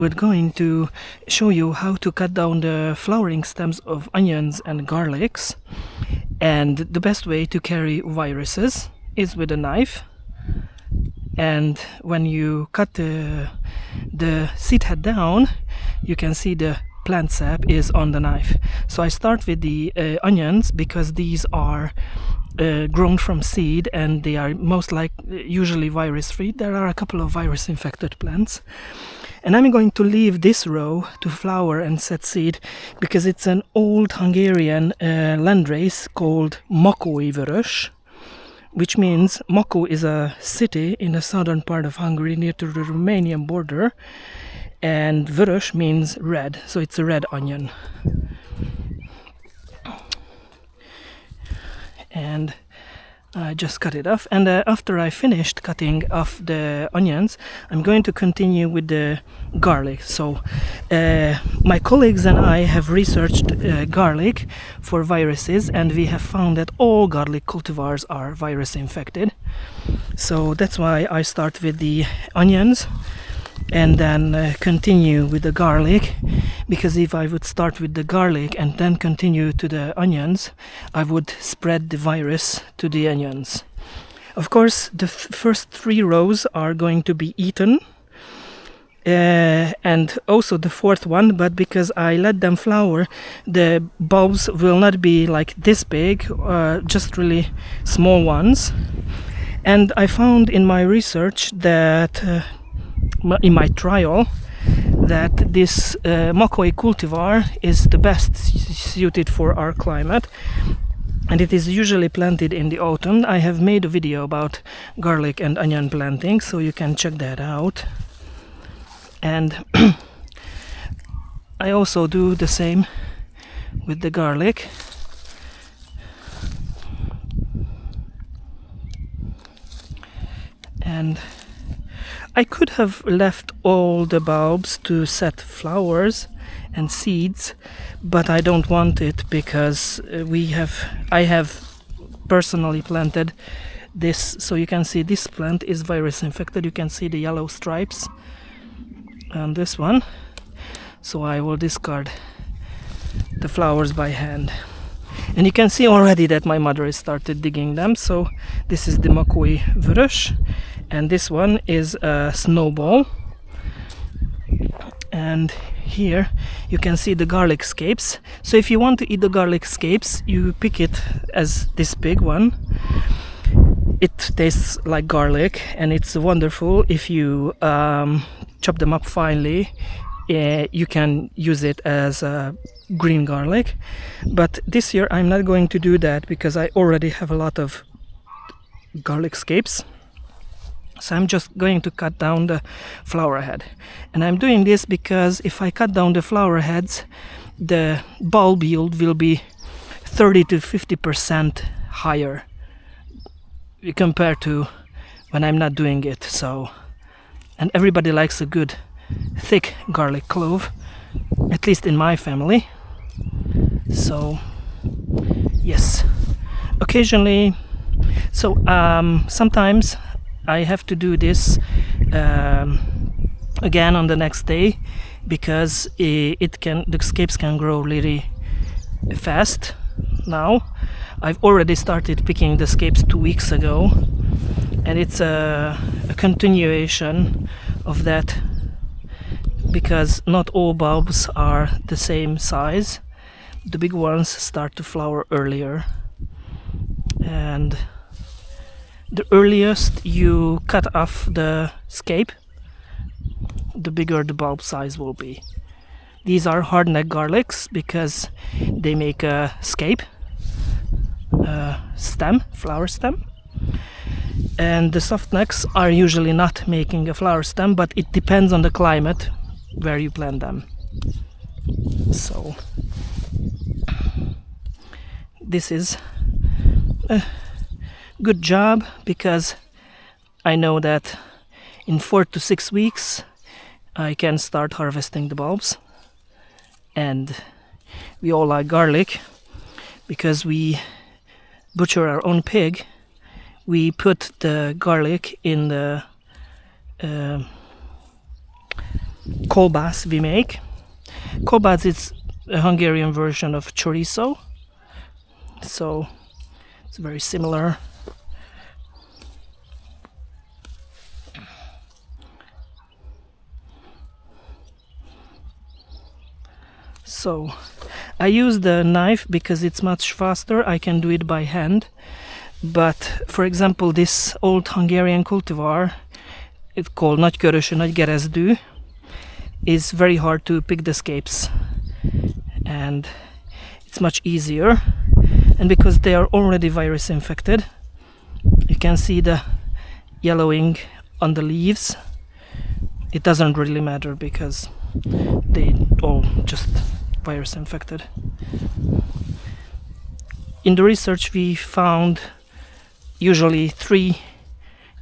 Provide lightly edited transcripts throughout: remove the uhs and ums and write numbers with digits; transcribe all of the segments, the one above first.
We're going to show you how to cut down the flowering stems of onions and garlics. And the best way to carry viruses is with a knife. And when you cut the seed head down, you can see the plant sap is on the knife. So I start with the onions because these are grown from seed and they are usually virus free. There are a couple of virus infected plants. And I'm going to leave this row to flower and set seed because it's an old Hungarian landrace called Makói vörös, which means Makó is a city in the southern part of Hungary near to the Romanian border, and vörös means red, so it's a red onion. And I just cut it off, and after I finished cutting off the onions, I'm going to continue with the garlic. So my colleagues and I have researched garlic for viruses, and we have found that all garlic cultivars are virus infected. So that's why I start with the onions and then continue with the garlic, because if I would start with the garlic and then continue to the onions, I would spread the virus to the onions. Of course, the first 3 rows are going to be eaten, and also the 4th one, but because I let them flower, the bulbs will not be like this big, just really small ones. And I found in my research that in my trial that this Makói cultivar is the best suited for our climate, and it is usually planted in the autumn. I have made a video about garlic and onion planting, so you can check that out. And I also do the same with the garlic. And I could have left all the bulbs to set flowers and seeds, but I don't want it because I have personally planted this. So you can see this plant is virus infected. You can see the yellow stripes on this one. So I will discard the flowers by hand. And you can see already that my mother has started digging them. So this is the Makói vörös, and this one is a snowball. And here you can see the garlic scapes. So if you want to eat the garlic scapes, you pick it as this big one. It tastes like garlic, and it's wonderful. If you chop them up finely, you can use it as green garlic. But this year I'm not going to do that because I already have a lot of garlic scapes. So I'm just going to cut down the flower head. And I'm doing this because if I cut down the flower heads, the bulb yield will be 30 to 50% higher compared to when I'm not doing it. So, and everybody likes a good thick garlic clove, at least in my family. So yes, occasionally, so sometimes I have to do this again on the next day because the scapes can grow really fast. Now I've already started picking the scapes 2 weeks ago, and it's a continuation of that because not all bulbs are the same size. The big ones start to flower earlier, and the earliest you cut off the scape, the bigger the bulb size will be. These are hardneck garlics because they make a scape, flower stem. And the softnecks are usually not making a flower stem, but it depends on the climate where you plant them. So this is a good job because I know that in 4 to 6 weeks I can start harvesting the bulbs. And we all like garlic because we butcher our own pig. We put the garlic in the kolbász we make. Kolbász is a Hungarian version of chorizo, so it's very similar. So I use the knife because it's much faster. I can do it by hand. But for example, this old Hungarian cultivar, it's called nagykörösű, nagygerezdű, is very hard to pick the scapes, and it's much easier. And because they are already virus infected, you can see the yellowing on the leaves. It doesn't really matter because they all just virus infected. In the research we found usually 3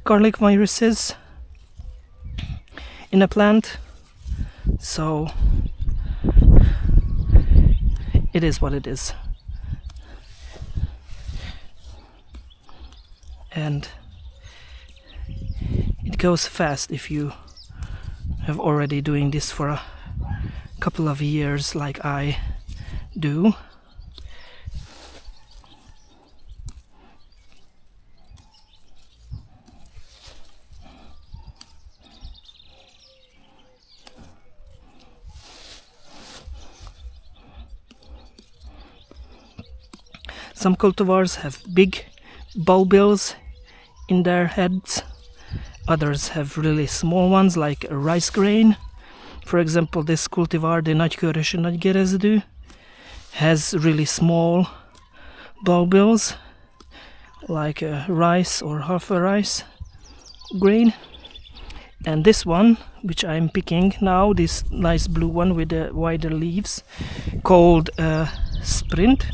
garlic viruses in a plant, so it is what it is. And it goes fast if you have already doing this for a couple of years like I do. Some cultivars have big bulbils in their heads, others have really small ones like a rice grain. For example, this cultivar, the nagykörösű, nagygerezdű, has really small bulbils like a rice or half a rice grain. And this one, which I'm picking now, this nice blue one with the wider leaves, called Sprint,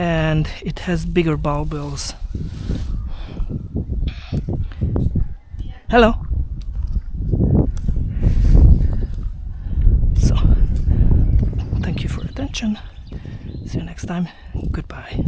and it has bigger bulbils. Hello. So, thank you for attention. See you next time. Goodbye.